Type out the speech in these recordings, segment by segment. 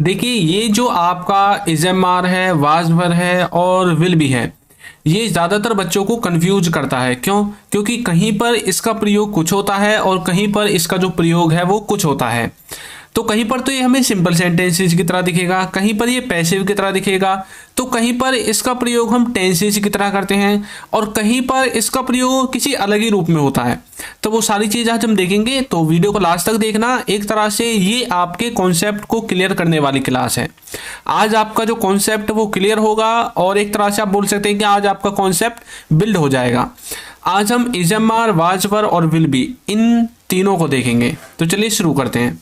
देखिए ये जो आपका इज़ेमार है, वाज वर है और विल बी है, ये ज़्यादातर बच्चों को कंफ्यूज करता है। क्यों? क्योंकि कहीं पर इसका प्रयोग कुछ होता है और कहीं पर इसका जो प्रयोग है वो कुछ होता है। तो कहीं पर तो ये हमें सिंपल सेंटेंसेस की तरह दिखेगा, कहीं पर ये पैसिव की तरह दिखेगा, तो कहीं पर इसका प्रयोग हम टेंसेस की तरह करते हैं और कहीं पर इसका प्रयोग किसी अलग ही रूप में होता है। तो वो सारी चीज़ आज हम देखेंगे, तो वीडियो को लास्ट तक देखना। एक तरह से ये आपके कॉन्सेप्ट को क्लियर करने वाली क्लास है। आज आपका जो कॉन्सेप्ट वो क्लियर होगा और एक तरह से आप बोल सकते हैं कि आज आपका कॉन्सेप्ट बिल्ड हो जाएगा। आज हम इज़ेमार, वाज वर और विल बी इन तीनों को देखेंगे। तो चलिए शुरू करते हैं।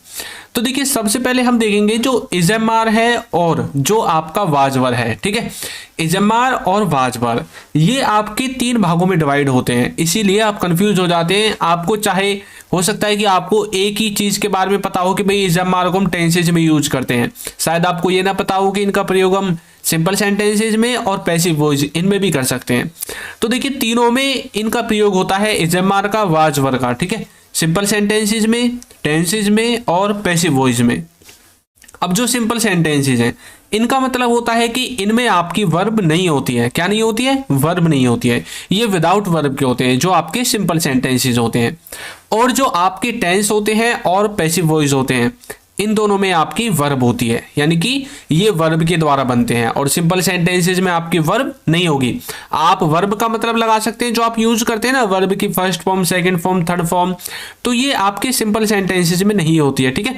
तो देखिए सबसे पहले हम देखेंगे जो इज़ेमार है और जो आपका वाजवर है। ठीक है, इज़ेमार और वाजवर ये आपके तीन भागों में डिवाइड होते हैं, इसीलिए आप कंफ्यूज हो जाते हैं। आपको चाहे हो सकता है कि आपको एक ही चीज के बारे में पता हो कि भाई इज़ेमार को हम टेंसेज में यूज करते हैं, शायद आपको ये ना पता हो कि इनका प्रयोग हम सिंपल सेंटेंसेज में और पैसिव वॉइस इनमें भी कर सकते हैं। तो देखिए तीनों में इनका प्रयोग होता है, इज़ेमार का, वाजवर का। ठीक है, सिंपल सेंटेंसेज में, टेंसेज में और पैसिव वॉइस में। अब जो सिंपल सेंटेंसेज हैं इनका मतलब होता है कि इनमें आपकी वर्ब नहीं होती है। क्या नहीं होती है? वर्ब नहीं होती है। ये विदाउट वर्ब के होते हैं जो आपके सिंपल सेंटेंसेज होते हैं। और जो आपके टेंस होते हैं और पैसिव वॉइस होते हैं इन दोनों में आपकी वर्ब होती है, यानी कि ये वर्ब के द्वारा बनते हैं। और सिंपल सेंटेंसेज में आपकी वर्ब नहीं होगी। आप वर्ब का मतलब लगा सकते हैं जो आप यूज करते हैं ना, वर्ब की first form, second form, third form, तो ये आपके सिंपल सेंटेंसेज में नहीं होती है। ठीक है,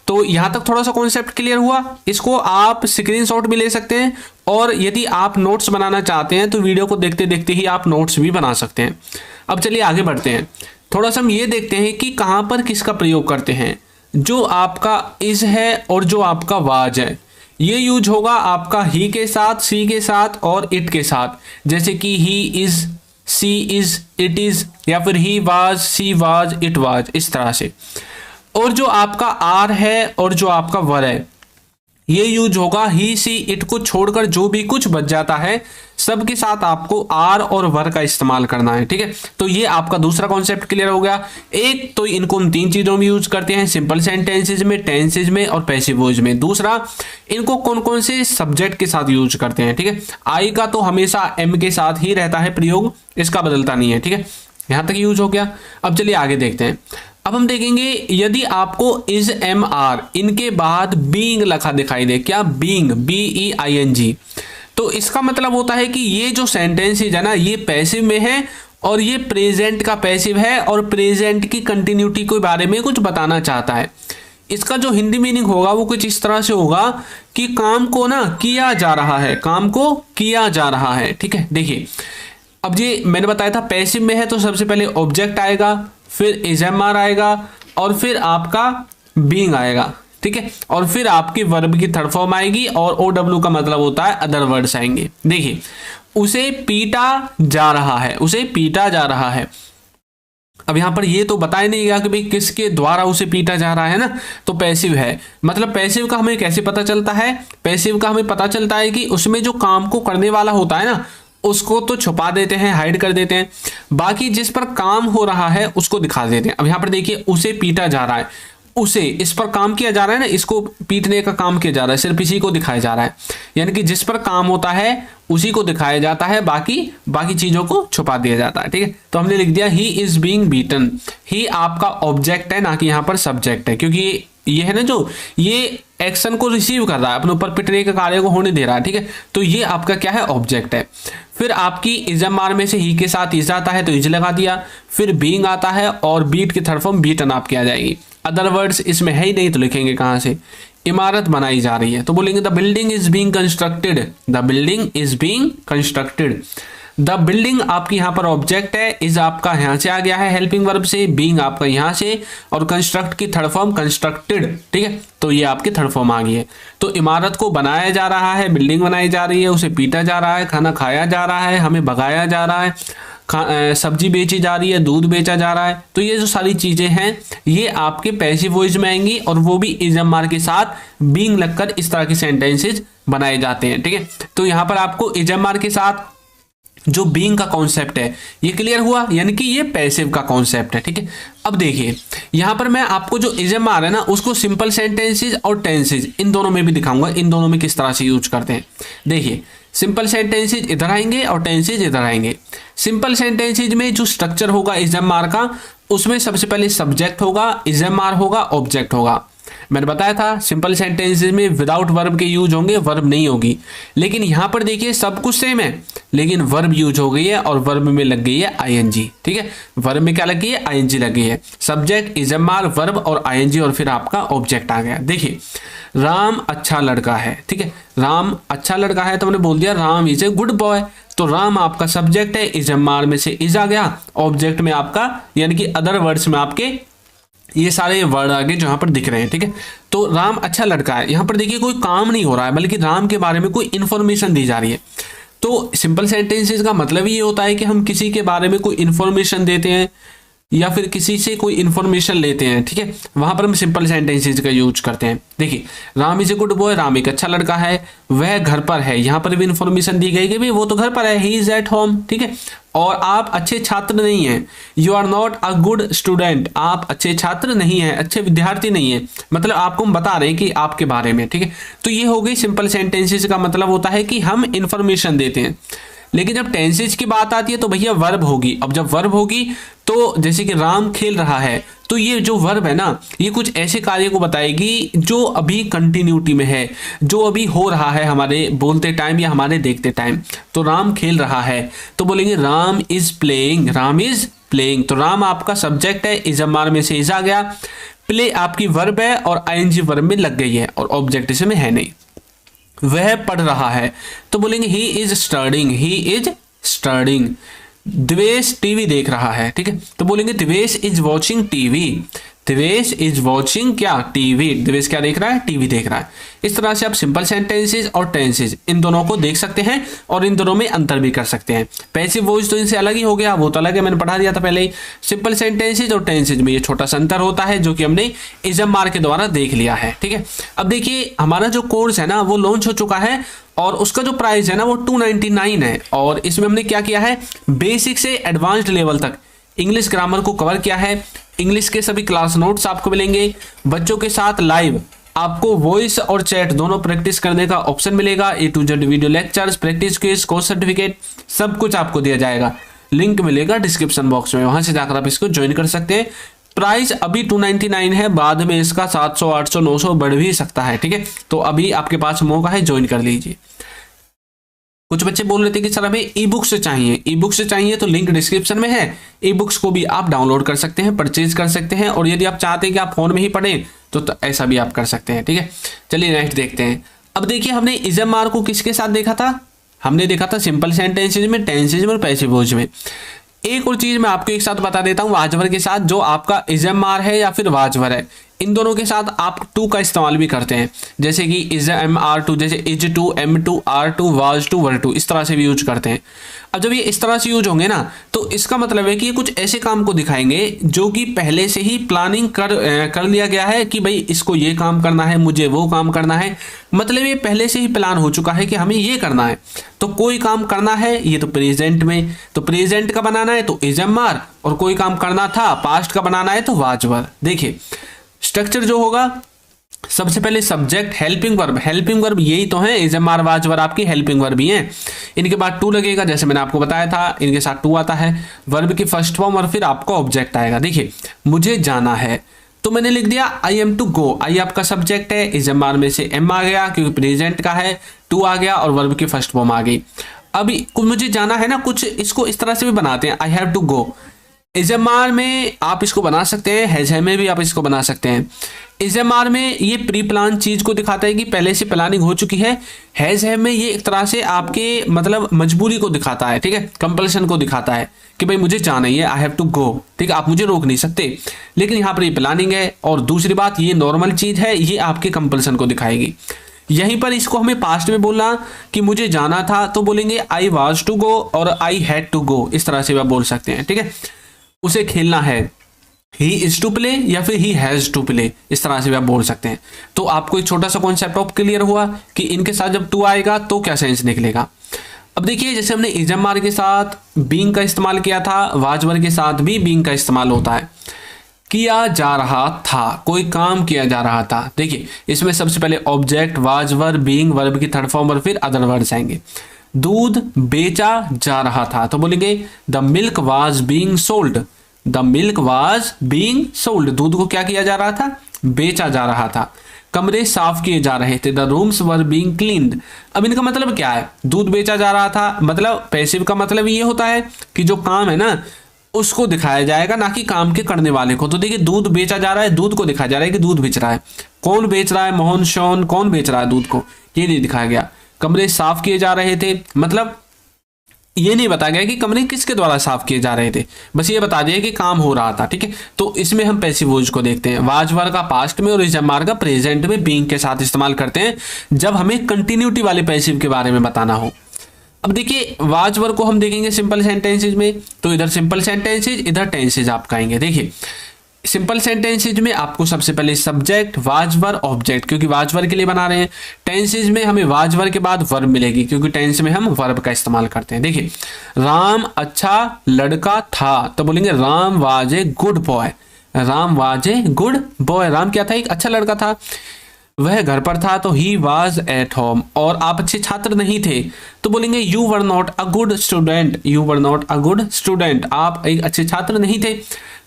तो यहां तक थोड़ा सा कॉन्सेप्ट क्लियर हुआ। इसको आप स्क्रीनशॉट भी ले सकते हैं और यदि आप नोट्स बनाना चाहते हैं तो वीडियो को देखते देखते ही आप नोट्स भी बना सकते हैं। अब चलिए आगे बढ़ते हैं। थोड़ा सा हम ये देखते हैं कि कहां पर किसका प्रयोग करते हैं। जो आपका इज है और जो आपका वाज है ये यूज होगा आपका ही के साथ, सी के साथ और इट के साथ। जैसे कि he is, she is, it is, या फिर he was, she was, it was, इस तरह से। और जो आपका आर है और जो आपका वर है ये यूज होगा ही, सी, इट को छोड़कर जो भी कुछ बच जाता है सबके साथ आपको आर और वर का इस्तेमाल करना है। ठीक है, तो ये आपका दूसरा कॉन्सेप्ट क्लियर हो गया। एक तो इनको हम तीन चीजों में यूज करते हैं, सिंपल सेंटेंसेज में, टेंसेज में और पैसिव वॉइस में। दूसरा, इनको कौन कौन से सब्जेक्ट के साथ यूज करते हैं। ठीक है, आई का तो हमेशा एम के साथ ही रहता है प्रयोग, इसका बदलता नहीं है। ठीक है, यहां तक यूज हो गया। अब चलिए आगे देखते हैं। अब हम देखेंगे यदि आपको इज, एम, आर इनके बाद बीइंग लिखा दिखाई दे, क्या बीइंग, BEING, तो इसका मतलब होता है कि ये जो सेंटेंसेज है ना ये पैसिव में है और ये प्रेजेंट का पैसिव है और प्रेजेंट की कंटिन्यूटी के बारे में कुछ बताना चाहता है। इसका जो हिंदी मीनिंग होगा वो कुछ इस तरह से होगा कि काम को ना किया जा रहा है, काम को किया जा रहा है। ठीक है, देखिए अब ये मैंने बताया था पैसिव में है तो सबसे पहले ऑब्जेक्ट आएगा, फिर इज़ेमार आएगा और फिर आपका बीइंग आएगा। ठीक है, और फिर आपकी वर्ब की थर्ड फॉर्म आएगी और OW का मतलब होता है अदर वर्ड्स आएंगे। देखिए उसे पीटा जा रहा है, उसे पीटा जा रहा है। अब यहां पर ये तो बताया नहीं गया कि भाई किसके द्वारा उसे पीटा जा रहा है ना, तो पैसिव है। मतलब पैसिव का हमें कैसे पता चलता है? पैसिव का हमें पता चलता है कि उसमें जो काम को करने वाला होता है ना उसको तो छुपा देते हैं, हाइड कर देते हैं, बाकी जिस पर काम हो रहा है उसको दिखा देते हैं। अब यहां पर देखिए उसे पीटा जा रहा है, उसे, इस पर काम किया जा रहा है ना, इसको पीटने का काम किया जा रहा है, सिर्फ इसी को दिखाया जा रहा है। यानी कि जिस पर काम होता है उसी को दिखाया जाता है, बाकी चीजों को छुपा दिया जाता है। ठीक है, तो हमने लिख दिया ही इज बीइंग बीटन। ही आपका ऑब्जेक्ट है ना कि यहाँ पर सब्जेक्ट है, क्योंकि ये है ना जो ये एक्शन को रिसीव कर रहा है, अपने ऊपर पिटने के कार्य को होने दे रहा है। ठीक है, तो ये आपका क्या है? ऑब्जेक्ट है। फिर आपकी इज़ेमार में से ही के साथ इज आता है तो इज लगा दिया, फिर बीइंग आता है और बीट की थर्ड फॉर्म बीटन आपकी आ जाएगी। अदर वर्ड्स इसमें है ही नहीं तो लिखेंगे कहां से? इमारत बनाई जा रही है तो बोलेंगे the building is being constructed, the building is being constructed. The building आपकी यहाँ पर ऑब्जेक्ट है, इज आपका यहाँ से आ गया है हेल्पिंग वर्ब से, बीइंग आपका यहाँ से, और कंस्ट्रक्ट की थर्ड फॉर्म कंस्ट्रक्टेड। ठीक है, तो ये आपकी थर्ड फॉर्म आ गई है। तो इमारत को बनाया जा रहा है, बिल्डिंग बनाई जा रही है, उसे पीटा जा रहा है, खाना खाया जा रहा है, हमें भगाया जा रहा है, सब्जी बेची जा रही है, दूध बेचा जा रहा है। तो ये जो सारी चीजें हैं ये आपके पैसिव वॉइस में आएंगी और वो भी इज़ेमार के साथ बीइंग लगकर इस तरह के सेंटेंसेज बनाए जाते हैं। ठीक है, तो यहाँ पर आपको इज़ेमार के साथ जो बीइंग का कॉन्सेप्ट है, ये क्लियर हुआ, यानी कि ये पैसिव का कॉन्सेप्ट है। ठीक है, अब देखिए यहां पर मैं आपको जो इजम आ रहा है ना उसको सिंपल सेंटेंसेज और टेंसेज इन दोनों में भी दिखाऊंगा, इन दोनों में किस तरह से यूज करते हैं। देखिए सिंपल सेंटेंसेज इधर आएंगे और टेंसेज इधर आएंगे। सिंपल सेंटेंसेज में जो स्ट्रक्चर होगा इजम आर का, उसमें सबसे पहले सब्जेक्ट होगा, इजम आर होगा, ऑब्जेक्ट होगा। मैंने बताया था सिंपल सेंटेंसेज में विदाउट वर्ब के यूज होंगे, वर्ब नहीं होगी। लेकिन यहां पर देखिए सब कुछ सेम है, लेकिन वर्ब यूज हो गई है और वर्ब में लग गई है आईएनजी। ठीक है, वर्ब में क्या लग गई है, आईएनजी लग गई है। सब्जेक्ट, इजम आर, वर्ब और आईएनजी और फिर आपका ऑब्जेक्ट आ गया। देखिए राम अच्छा लड़का है। ठीक है, राम अच्छा लड़का है तो मैंने बोल दिया Ram is a good boy. तो राम आपका सब्जेक्ट है, इजम आर में से इज आ गया, ऑब्जेक्ट में आपका यानी कि अदर वर्ड्स में आपके ये सारे वर्ड आगे जो यहाँ पर दिख रहे हैं। ठीक है, तो राम अच्छा लड़का है, यहाँ पर देखिए कोई काम नहीं हो रहा है बल्कि राम के बारे में कोई इंफॉर्मेशन दी जा रही है। तो सिंपल सेंटेंसेस का मतलब ये होता है कि हम किसी के बारे में कोई इंफॉर्मेशन देते हैं या फिर किसी से कोई इंफॉर्मेशन लेते हैं। ठीक है, वहां पर हम सिंपल सेंटेंसेस का यूज करते हैं। देखिए Ram is a good boy, Ram एक अच्छा लड़का है, वह घर पर है, यहां पर भी इंफॉर्मेशन दी गई कि भाई वो तो घर पर है, ही इज एट होम। ठीक है, और आप अच्छे छात्र नहीं हैं, you are not a good student, आप अच्छे छात्र नहीं हैं, अच्छे विद्यार्थी नहीं है, मतलब आपको हम बता रहे हैं कि आपके बारे में। ठीक है, तो ये हो गई सिंपल सेंटेंसेस का मतलब होता है कि हम इंफॉर्मेशन देते हैं। लेकिन जब टेंसेज की बात आती है तो भैया वर्ब होगी। अब जब वर्ब होगी तो जैसे कि राम खेल रहा है, तो ये जो वर्ब है ना ये कुछ ऐसे कार्य को बताएगी जो अभी कंटिन्यूटी में है, जो अभी हो रहा है हमारे बोलते टाइम या हमारे देखते टाइम। तो राम खेल रहा है तो बोलेंगे Ram is playing, Ram is playing. तो राम आपका सब्जेक्ट है, इजम आर में से इज आ गया, प्ले आपकी वर्ब है और आईएनजी वर्ब में लग गई है और ऑब्जेक्ट इसमें है नहीं। वह पढ़ रहा है तो बोलेंगे he is studying, he is studying. Divesh TV देख रहा है। ठीक है, तो बोलेंगे Divesh is watching TV, Divesh is watching क्या, टीवी। दिवेश क्या देख रहा है, टीवी देख रहा है। इस तरह से आप सिंपल सेंटेंसेस और टेंसेस इन दोनों को देख सकते हैं और इन दोनों में अंतर भी कर सकते हैं। पैसिव वॉइस तो इनसे अलग ही हो गया, वो तो अलग है, मैंने पढ़ा दिया था पहले ही। सिंपल सेंटेंसेस और टेंसेस में ये छोटा सा अंतर होता है जो कि हमने इजम आर के द्वारा देख लिया है। ठीक है, अब देखिए हमारा जो कोर्स है ना वो लॉन्च हो चुका है और उसका जो प्राइस है ना वो 299 है। और इसमें हमने क्या किया है, बेसिक से एडवांस्ड लेवल तक इंग्लिश ग्रामर को कवर किया है। इंग्लिश के सभी क्लास नोट्स आपको मिलेंगे, बच्चों के साथ लाइव आपको वॉइस और चैट दोनों प्रैक्टिस करने का ऑप्शन मिलेगा। A to Z video lectures, practice quiz, course certificate सब कुछ आपको दिया जाएगा। लिंक मिलेगा डिस्क्रिप्शन बॉक्स में, वहां से जाकर आप इसको ज्वाइन कर सकते हैं। प्राइस अभी 299 है, बाद में इसका 700, 800, 900 बढ़ भी सकता है। ठीक है, तो अभी आपके पास मौका है, ज्वाइन कर लीजिए। कुछ बच्चे बोल रहे थे कि सर हमें ई बुक से चाहिए, ई बुक से चाहिए तो लिंक डिस्क्रिप्शन में है, ई बुक्स को भी आप डाउनलोड कर सकते हैं, परचेज कर सकते हैं। और यदि आप चाहते हैं कि आप फोन में ही पढ़ें तो ऐसा भी आप कर सकते हैं। ठीक है, चलिए नेक्स्ट देखते हैं। अब देखिए हमने इजम आर को किसके साथ देखा था, हमने देखा था सिंपल सेंटेंसेज में, टेंसेज में और पैसिव वॉइस में। एक और चीज मैं आपको एक साथ बता देता हूं वाजवर के साथ, जो आपका इजम आर है या फिर वाजवर है, इन दोनों के साथ आप टू का इस्तेमाल भी करते हैं। जैसे कि इज एम आर टू, जैसे is to, am to, are to, was to, were to, इस तरह से भी यूज करते हैं। अब जब ये इस तरह से यूज होंगे ना तो इसका मतलब है कि ये कुछ ऐसे काम को दिखाएंगे जो कि पहले से ही प्लानिंग कर लिया गया है कि भाई इसको ये काम करना है, मुझे वो काम करना है। मतलब ये पहले से ही प्लान हो चुका है कि हमें ये करना है। तो कोई काम करना है ये तो प्रेजेंट में, तो प्रेजेंट का बनाना है तो इजम आर, और कोई काम करना था पास्ट का बनाना है तो वाजवर। देखिए स्ट्रक्चर जो होगा, सबसे पहले subject, helping verb, helping verb यही तो है, इजम आर वाजवर आपकी हेल्पिंग वर्ब ही है। इनके बाद टू लगेगा, जैसे मैंने आपको बताया था इनके साथ टू आता है, वर्ब की फर्स्ट फॉर्म और फिर आपका ऑब्जेक्ट आएगा। देखिए मुझे जाना है तो मैंने लिख दिया आई एम टू गो, आई आपका सब्जेक्ट है, इजम आर में से एम आ गया क्योंकि प्रेजेंट का है, टू आ गया और वर्ब की फर्स्ट फॉर्म आ गई। अभी मुझे जाना है ना, कुछ इसको इस तरह से भी बनाते हैं, I have to go. Is am are में आप इसको बना सकते हैं, हैज है में भी आप इसको बना सकते हैं। इजम आर में ये प्री प्लान चीज को दिखाता है कि पहले से प्लानिंग हो चुकी है। हैज है में ये एक तरह से आपके मतलब मजबूरी को दिखाता है, ठीक है, कंपल्शन को दिखाता है कि भाई मुझे जाना ही है, आई हैव टू गो, ठीक है, आप मुझे रोक नहीं सकते। लेकिन यहाँ पर ये प्लानिंग है। और दूसरी बात ये नॉर्मल चीज है, ये आपके कंपल्सन को दिखाएगी। यहीं पर इसको हमें पास्ट में बोलना कि मुझे जाना था तो बोलेंगे आई वाज टू गो और आई हैड टू गो, इस तरह से आप बोल सकते हैं, ठीक है। उसे खेलना है, ही इज टू प्ले या फिर ही हैज टू प्ले, इस तरह से भी आप बोल सकते हैं। तो आपको एक छोटा सा कॉन्सेप्ट ऑफ क्लियर हुआ कि इनके साथ जब टू आएगा तो क्या सेंस निकलेगा। अब देखिए जैसे हमने इज एम आर के साथ बीइंग का इस्तेमाल किया था, वाज वर के साथ भी बीइंग का इस्तेमाल होता है। किया जा रहा था, कोई काम किया जा रहा था। देखिए इसमें सबसे पहले object, was were, being, verb की थर्ड फॉर्म और फिर अदर वर्ड्स आएंगे। दूध बेचा जा रहा था तो बोलेंगे the milk was being sold. The milk was being sold, दूध को क्या किया जा रहा था, बेचा जा रहा था। कमरे साफ किए जा रहे थे, the rooms were being cleaned. अब इनका मतलब क्या है, दूध बेचा जा रहा था, मतलब पैसिव का मतलब ये होता है कि जो काम है ना उसको दिखाया जाएगा, ना कि काम के करने वाले को। तो देखिए दूध बेचा जा रहा है, दूध को दिखाया जा रहा है कि दूध बेच रहा है। कौन बेच रहा है, मोहन शॉन, कौन बेच रहा है दूध को, ये नहीं दिखाया गया। कमरे साफ किए जा रहे थे, मतलब ये नहीं बताया गया कि कमरे किसके द्वारा साफ किए जा रहे थे, बस ये बता दिया कि काम हो रहा था। ठीक है, तो इसमें हम पैसिव वॉइस को देखते हैं। वाज वर का पास्ट में और इज एम आर का प्रेजेंट में बीइंग के साथ इस्तेमाल करते हैं जब हमें कंटिन्यूटी वाले पैसिव के बारे में बताना हो। अब देखिए वाज वर को हम देखेंगे सिंपल सेंटेंसेज में, तो इधर सिंपल सेंटेंसेज, इधर टेंसेज आप आएंगे। देखिए सिंपल सेंटेंसेज में आपको सबसे पहले सब्जेक्ट, वाज वर, ऑब्जेक्ट, क्योंकि वाज वर के लिए बना रहे हैं। टेंसेज में हमें वाज वर के बाद वर्ब मिलेगी, क्योंकि टेंस में हम वर्ब का इस्तेमाल करते हैं। देखिए राम अच्छा लड़का था तो बोलेंगे Ram was a good boy. Ram was a good boy, Ram क्या था, एक अच्छा लड़का था। वह घर पर था तो ही वॉज एट होम। और आप अच्छे छात्र नहीं थे तो बोलेंगे you were not a good student. You were not a good student, आप एक अच्छे छात्र नहीं थे।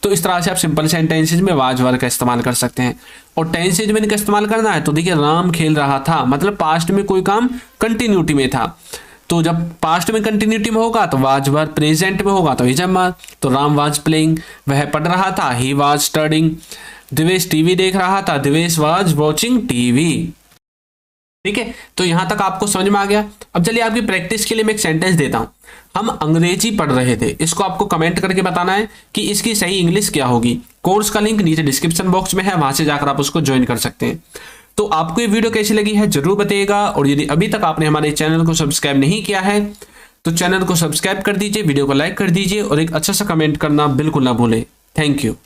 तो इस तरह से आप सिंपल सेंटेंसेज में वाज वर का इस्तेमाल कर सकते हैं। और टेंसेज में इनका इस्तेमाल करना है तो देखिए राम खेल रहा था, मतलब पास्ट में कोई काम कंटिन्यूटी में था। तो जब पास्ट में कंटिन्यूटी में होगा तो वाज वर, प्रेजेंट में होगा तो इज एम आर। तो राम वाज प्लेइंग, वह पढ़ रहा था, he was studying. Divesh TV देख रहा था, दिवेश वाज वॉचिंग टीवी। ठीक है, तो यहां तक आपको समझ में आ गया। अब चलिए आपकी प्रैक्टिस के लिए मैं एक सेंटेंस देता हूं। हम अंग्रेजी पढ़ रहे थे, इसको आपको कमेंट करके बताना है कि इसकी सही इंग्लिश क्या होगी। कोर्स का लिंक नीचे डिस्क्रिप्शन बॉक्स में है, वहां से जाकर आप उसको ज्वाइन कर सकते हैं। तो आपको ये वीडियो कैसी लगी है जरूर बताइएगा। और यदि अभी तक आपने हमारे चैनल को सब्सक्राइब नहीं किया है तो चैनल को सब्सक्राइब कर दीजिए, वीडियो को लाइक कर दीजिए और एक अच्छा सा कमेंट करना बिल्कुल ना भूलें। Thank you.